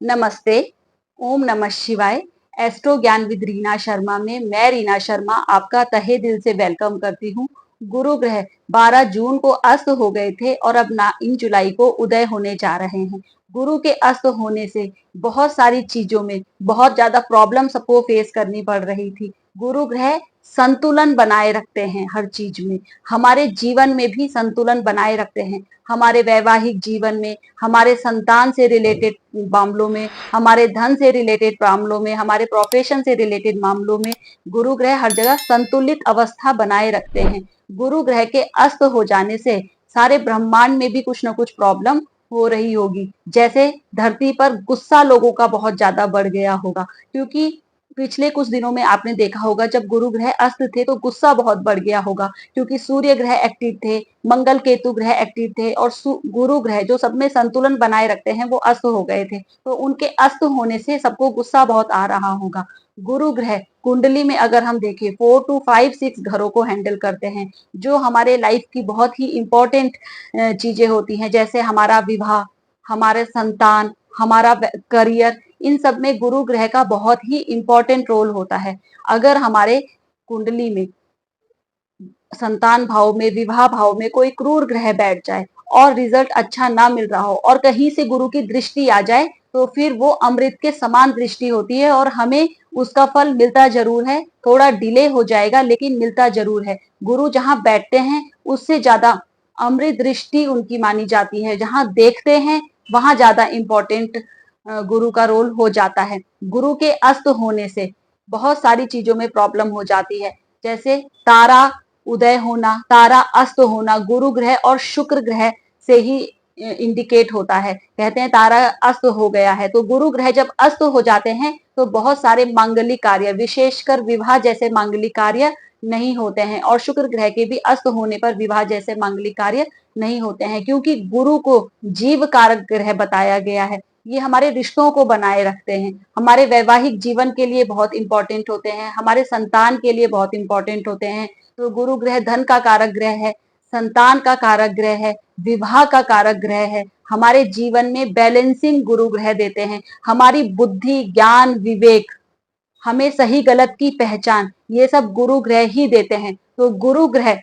नमस्ते, ओम नमः शिवाय। एस्ट्रो ज्ञान विद रीना शर्मा में मैं रीना शर्मा आपका तहे दिल से वेलकम करती हूँ। गुरु ग्रह 12 जून को अस्त हो गए थे और अब 9 जुलाई को उदय होने जा रहे हैं। गुरु के अस्त होने से बहुत सारी चीजों में बहुत ज्यादा प्रॉब्लम सबको फेस करनी पड़ रही थी। गुरु ग्रह संतुलन बनाए रखते हैं हर चीज में, हमारे जीवन में भी संतुलन बनाए रखते हैं। हमारे वैवाहिक जीवन में, हमारे संतान से रिलेटेड मामलों में, हमारे धन से रिलेटेड मामलों में, हमारे प्रोफेशन से रिलेटेड मामलों में गुरु ग्रह हर जगह संतुलित अवस्था बनाए रखते हैं। गुरु ग्रह के अस्त हो जाने से सारे ब्रह्मांड में भी कुछ ना कुछ प्रॉब्लम हो रही होगी। जैसे धरती पर गुस्सा लोगों का बहुत ज्यादा बढ़ गया होगा, क्योंकि पिछले कुछ दिनों में आपने देखा होगा जब गुरु ग्रह अस्त थे तो गुस्सा बहुत बढ़ गया होगा, क्योंकि सूर्य ग्रह एक्टिव थे, मंगल केतु ग्रह एक्टिव थे और गुरु ग्रह जो सब में संतुलन बनाए रखते हैं वो अस्त हो गए थे। तो उनके अस्त होने से सबको गुस्सा बहुत आ रहा होगा। गुरु ग्रह कुंडली में अगर हम देखें 4 to 5 6 घरों को हैंडल करते हैं, जो हमारे लाइफ की बहुत ही इंपॉर्टेंट चीजें होती हैं, जैसे हमारा विवाह, हमारे संतान, हमारा करियर, इन सब में गुरु ग्रह का बहुत ही इंपॉर्टेंट रोल होता है। अगर हमारे कुंडली में संतान भाव में, विवाह भाव में कोई क्रूर ग्रह बैठ जाए और रिजल्ट अच्छा ना मिल रहा हो और कहीं से गुरु की दृष्टि आ जाए, तो फिर वो अमृत के समान दृष्टि होती है और हमें उसका फल मिलता जरूर है। थोड़ा डिले हो जाएगा लेकिन मिलता जरूर है। गुरु जहां बैठते हैं उससे ज्यादा अमृत दृष्टि उनकी मानी जाती है। जहां देखते हैं वहां ज्यादा इंपॉर्टेंट गुरु का रोल हो जाता है। गुरु के अस्त होने से बहुत सारी चीजों में प्रॉब्लम हो जाती है, जैसे तारा उदय होना, तारा अस्त होना गुरु ग्रह और शुक्र ग्रह से ही इंडिकेट होता है। कहते हैं तारा अस्त हो गया है, तो गुरु ग्रह जब अस्त हो जाते हैं तो बहुत सारे मांगलिक कार्य, विशेषकर विवाह जैसे मांगलिक कार्य नहीं होते हैं। और शुक्र ग्रह के भी अस्त होने पर विवाह जैसे मांगलिक कार्य नहीं होते हैं, क्योंकि गुरु को जीव कारक ग्रह बताया गया है। ये हमारे रिश्तों को बनाए रखते हैं, हमारे वैवाहिक जीवन के लिए बहुत इंपॉर्टेंट होते हैं, हमारे संतान के लिए बहुत इंपॉर्टेंट होते हैं। तो गुरु ग्रह धन का कारक ग्रह है, संतान का कारक ग्रह है, विवाह का कारक ग्रह है। हमारे जीवन में बैलेंसिंग गुरु ग्रह देते हैं। हमारी बुद्धि, ज्ञान, विवेक, हमें सही गलत की पहचान, ये सब गुरु ग्रह ही देते हैं। तो गुरु ग्रह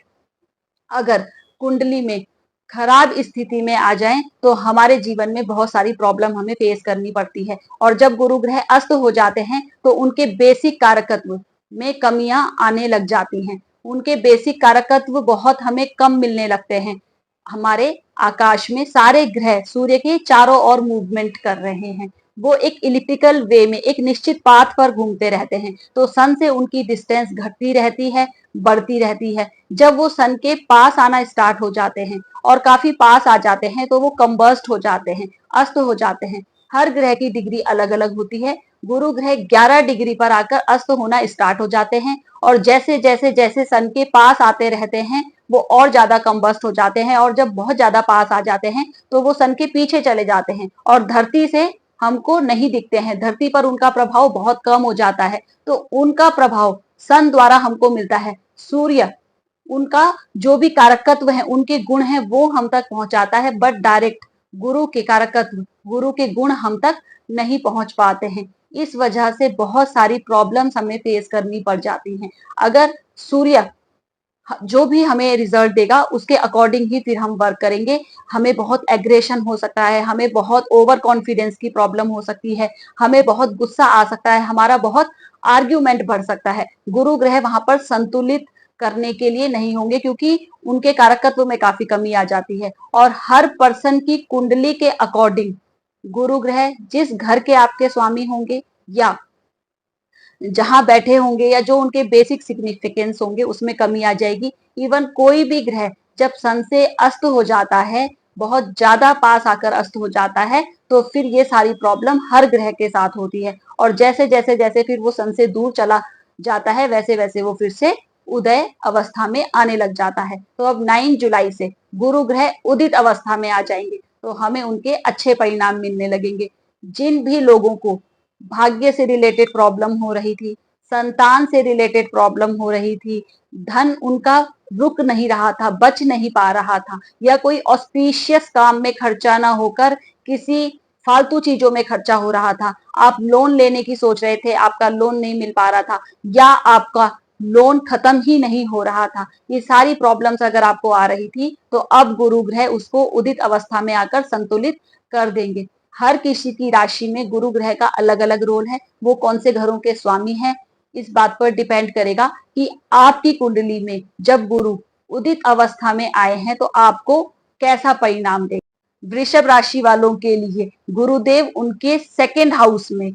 अगर कुंडली में खराब स्थिति में आ जाएं तो हमारे जीवन में बहुत सारी प्रॉब्लम हमें फेस करनी पड़ती है। और जब गुरु ग्रह अस्त हो जाते हैं तो उनके बेसिक कारकत्व में कमियां आने लग जाती हैं। उनके बेसिक कारकत्व बहुत हमें कम मिलने लगते हैं। हमारे आकाश में सारे ग्रह सूर्य के चारों ओर मूवमेंट कर रहे हैं, वो एक इलिप्टिकल वे में एक निश्चित पाथ पर घूमते रहते हैं, तो सन से उनकी डिस्टेंस घटती रहती है, बढ़ती रहती है। जब वो सन के पास आना स्टार्ट हो जाते हैं और काफी पास आ जाते हैं तो वो कंबस्ट हो जाते हैं, अस्त हो जाते हैं। हर ग्रह की डिग्री अलग अलग होती है। गुरु ग्रह 11 डिग्री पर आकर अस्त होना स्टार्ट हो जाते हैं और जैसे जैसे जैसे सन के पास आते रहते हैं वो और ज्यादा कंबस्ट हो जाते हैं, और जब बहुत ज्यादा पास आ जाते हैं तो वो सन के पीछे चले जाते हैं और धरती से हमको नहीं दिखते हैं। धरती पर उनका प्रभाव बहुत कम हो जाता है, तो उनका प्रभाव सन द्वारा हमको मिलता है। सूर्य उनका जो भी कारकत्व है, उनके गुण है, वो हम तक पहुंचाता है, बट डायरेक्ट गुरु के कारकत्व, गुरु के गुण हम तक नहीं पहुंच पाते हैं। इस वजह से बहुत सारी प्रॉब्लम्स हमें फेस करनी पड़ जाती हैं। अगर सूर्य जो भी हमें रिजल्ट देगा उसके अकॉर्डिंग ही फिर हम वर्क करेंगे। हमें बहुत एग्रेशन हो सकता है, हमें बहुत ओवर कॉन्फिडेंस की प्रॉब्लम हो सकती है, हमें बहुत गुस्सा आ सकता है, हमारा बहुत आर्ग्यूमेंट बढ़ सकता है। गुरु ग्रह वहां पर संतुलित करने के लिए नहीं होंगे, क्योंकि उनके कारकत्व में काफी कमी आ जाती है। और हर पर्सन की कुंडली के अकॉर्डिंग गुरु ग्रह जिस घर के आपके स्वामी होंगे या जहां बैठे होंगे या जो उनके बेसिक सिग्निफिकेंस होंगे उसमें कमी आ जाएगी। इवन कोई भी ग्रह जब सन से अस्त हो जाता है, बहुत ज्यादा पास आकर अस्त हो जाता है, तो फिर ये सारी प्रॉब्लम हर ग्रह के साथ होती है। और जैसे जैसे जैसे फिर वो सन से दूर चला जाता है वैसे वैसे वो फिर से उदय अवस्था में आने लग जाता है। तो अब 9 जुलाई से गुरु ग्रह उदित अवस्था में आ जाएंगे, तो हमें उनके अच्छे परिणाम मिलने लगेंगे। जिन भी लोगों को भाग्य से रिलेटेड प्रॉब्लम हो रही थी, संतान से रिलेटेड प्रॉब्लम हो रही थी, धन उनका रुक नहीं रहा था, बच नहीं पा रहा था, या कोई ऑस्पिशियस काम में खर्चा ना होकर किसी फालतू चीजों में खर्चा हो रहा था, आप लोन लेने की सोच रहे थे, आपका लोन नहीं मिल पा रहा था, या आपका लोन खत्म ही नहीं हो रहा था, ये सारी प्रॉब्लम्स अगर आपको आ रही थी, तो अब गुरु ग्रह उसको उदित अवस्था में आकर संतुलित कर देंगे। हर किसी की राशि में गुरु ग्रह का अलग अलग रोल है, वो कौन से घरों के स्वामी हैं, इस बात पर डिपेंड करेगा कि आपकी कुंडली में जब गुरु उदित अवस्था में आए हैं तो आपको कैसा परिणाम दे। वृषभ राशि वालों के लिए गुरुदेव उनके सेकंड हाउस में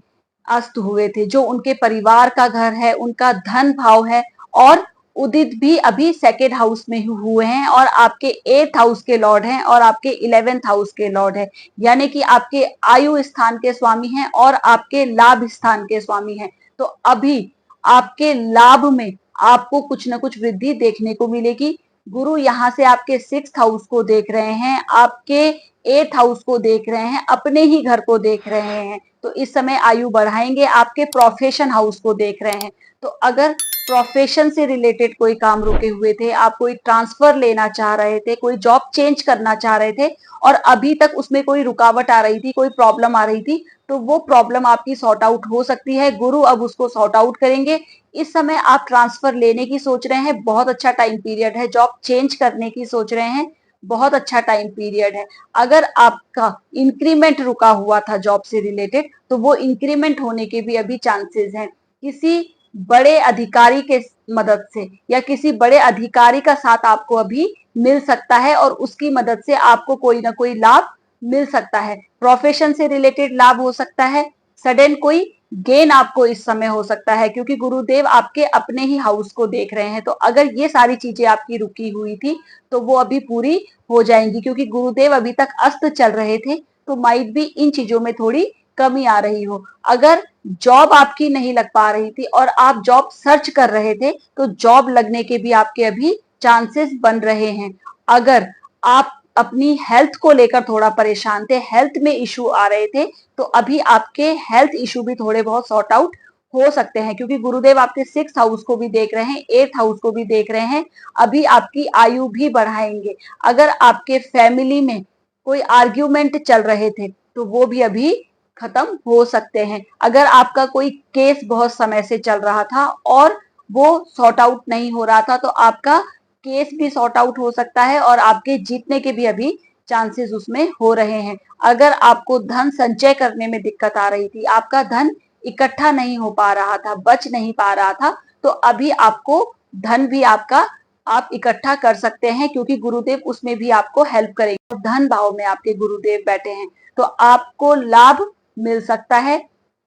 अस्त हुए थे, जो उनके परिवार का घर है, उनका धन भाव है, और उदित भी अभी सेकेंड हाउस में ही हुए हैं और आपके 8th हाउस के लॉर्ड हैं और आपके 11th हाउस के लॉर्ड है, यानी कि आपके आयु स्थान के स्वामी हैं और आपके लाभ स्थान के स्वामी हैं। तो अभी आपके लाभ में आपको कुछ ना कुछ वृद्धि देखने को मिलेगी। गुरु यहाँ से आपके 6th हाउस को देख रहे हैं, आपके 8th हाउस को देख रहे हैं, अपने ही घर को देख रहे हैं, तो इस समय आयु बढ़ाएंगे। आपके प्रोफेशन हाउस को देख रहे हैं, तो अगर प्रोफेशन से रिलेटेड कोई काम रुके हुए थे, आप कोई ट्रांसफर लेना चाह रहे थे, कोई जॉब चेंज करना चाह रहे थे और अभी तक उसमें कोई रुकावट आ रही थी, कोई प्रॉब्लम आ रही थी, तो वो प्रॉब्लम आपकी सॉर्ट आउट हो सकती है। गुरु अब उसको सॉर्ट आउट करेंगे। इस समय आप ट्रांसफर लेने की सोच रहे हैं, बहुत अच्छा टाइम पीरियड है। जॉब चेंज करने की सोच रहे हैं, बहुत अच्छा टाइम पीरियड है। अगर आपका इंक्रीमेंट रुका हुआ था जॉब से रिलेटेड, तो वो इंक्रीमेंट होने के भी अभी चांसेस हैं। किसी बड़े अधिकारी के मदद से या किसी बड़े अधिकारी का साथ आपको अभी मिल सकता है और उसकी मदद से आपको कोई ना कोई लाभ मिल सकता है। प्रोफेशन से रिलेटेड लाभ हो सकता है, सडन कोई गेन आपको इस समय हो सकता है, क्योंकि गुरुदेव आपके अपने ही हाउस को देख रहे हैं। तो अगर ये सारी चीजें आपकी रुकी हुई थी तो वो अभी पूरी हो जाएंगी, क्योंकि गुरुदेव अभी तक अस्त चल रहे थे, तो माइट भी इन चीजों में थोड़ी कमी आ रही हो। अगर जॉब आपकी नहीं लग पा रही थी और आप जॉब सर्च कर रहे थे, तो जॉब लगने के भी आपके अभी चांसेस बन रहे हैं। अगर आप अपनी हेल्थ को लेकर थोड़ा परेशान थे, हेल्थ में इशू आ रहे थे, तो अभी आपके हेल्थ इशू भी थोड़े बहुत सॉर्ट आउट हो सकते हैं, क्योंकि गुरुदेव आपके 6th हाउस को भी देख रहे हैं, 8th हाउस को भी देख रहे हैं। अभी आपकी आयु भी बढ़ाएंगे। अगर आपके फैमिली में कोई आर्ग्यूमेंट चल रहे थे, तो वो भी अभी खत्म हो सकते हैं। अगर आपका कोई केस बहुत समय से चल रहा था और वो सॉर्ट आउट नहीं हो रहा था, तो आपका केस भी सॉर्ट आउट हो सकता है और आपके जीतने के भी अभी चांसेस उसमें हो रहे हैं। अगर आपको धन संचय करने में दिक्कत आ रही थी, आपका धन इकट्ठा नहीं हो पा रहा था, बच नहीं पा रहा था, तो अभी आपको धन भी आपका आप इकट्ठा कर सकते हैं, क्योंकि गुरुदेव उसमें भी आपको हेल्प करेंगे। धन भाव में आपके गुरुदेव बैठे हैं, तो आपको लाभ मिल सकता है।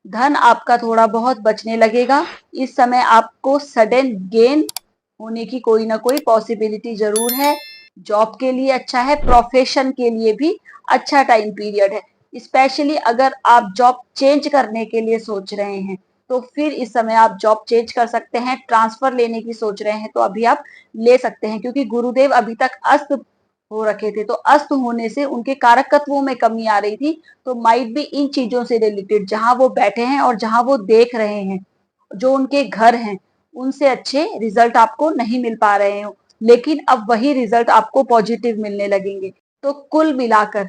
धन आपका थोड़ा बहुत बचने लगेगा। इस समय आपको सडन गेन होने की कोई ना कोई पॉसिबिलिटी जरूर है। जॉब के लिए अच्छा है, प्रोफेशन के लिए भी अच्छा टाइम पीरियड है। स्पेशली अगर आप जॉब चेंज करने के लिए सोच रहे हैं, तो फिर इस समय आप जॉब चेंज कर सकते हैं। ट्रांसफर लेने की सोच रहे हैं, तो अभी आप ले सकते हैं, क्योंकि गुरुदेव अभी तक अस्त हो रखे थे, तो अस्त होने से उनके कारकत्वों में कमी आ रही थी। तो माइट भी इन चीजों से रिलेटेड जहां वो बैठे हैं और जहां वो देख रहे हैं, जो उनके घर हैं, उनसे अच्छे रिजल्ट आपको नहीं मिल पा रहे हो, लेकिन अब वही रिजल्ट आपको पॉजिटिव मिलने लगेंगे। तो कुल मिलाकर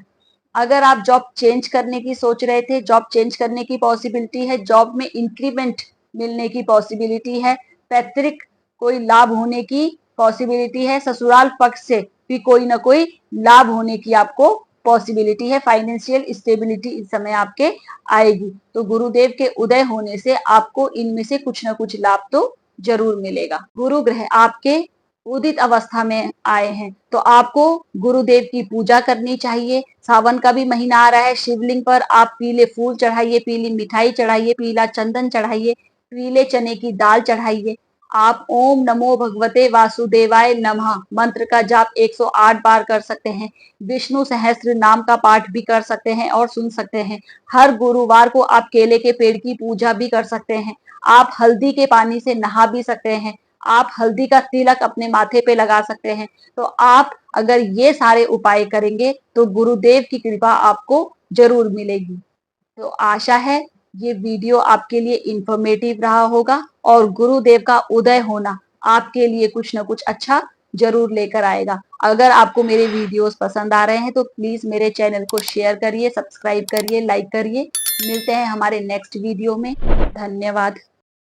अगर आप जॉब चेंज करने की सोच रहे थे, जॉब चेंज करने की पॉसिबिलिटी है, जॉब में इंक्रीमेंट मिलने की पॉसिबिलिटी है, पैतृक कोई लाभ होने की पॉसिबिलिटी है, ससुराल पक्ष से भी कोई ना कोई लाभ होने की आपको पॉसिबिलिटी है, फाइनेंशियल स्टेबिलिटी इस समय आपके आएगी। तो गुरुदेव के उदय होने से आपको इनमें से कुछ ना कुछ लाभ तो जरूर मिलेगा। गुरु ग्रह आपके उदित अवस्था में आए हैं, तो आपको गुरुदेव की पूजा करनी चाहिए। सावन का भी महीना आ रहा है, शिवलिंग पर आप पीले फूल चढ़ाइए, पीली मिठाई चढ़ाइए, पीला चंदन चढ़ाइए, पीले चने की दाल चढ़ाइए। आप ओम नमो भगवते वासुदेवाय नमः मंत्र का जाप 108 बार कर सकते हैं। विष्णु सहस्त्र नाम का पाठ भी कर सकते हैं और सुन सकते हैं। हर गुरुवार को आप केले के पेड़ की पूजा भी कर सकते हैं। आप हल्दी के पानी से नहा भी सकते हैं। आप हल्दी का तिलक अपने माथे पे लगा सकते हैं। तो आप अगर ये सारे उपाय करेंगे, तो गुरुदेव की कृपा आपको जरूर मिलेगी। तो आशा है ये वीडियो आपके लिए इंफॉर्मेटिव रहा होगा और गुरुदेव का उदय होना आपके लिए कुछ ना कुछ अच्छा जरूर लेकर आएगा। अगर आपको मेरे वीडियोस पसंद आ रहे हैं तो प्लीज मेरे चैनल को शेयर करिए, सब्सक्राइब करिए, लाइक करिए। मिलते हैं हमारे नेक्स्ट वीडियो में। धन्यवाद।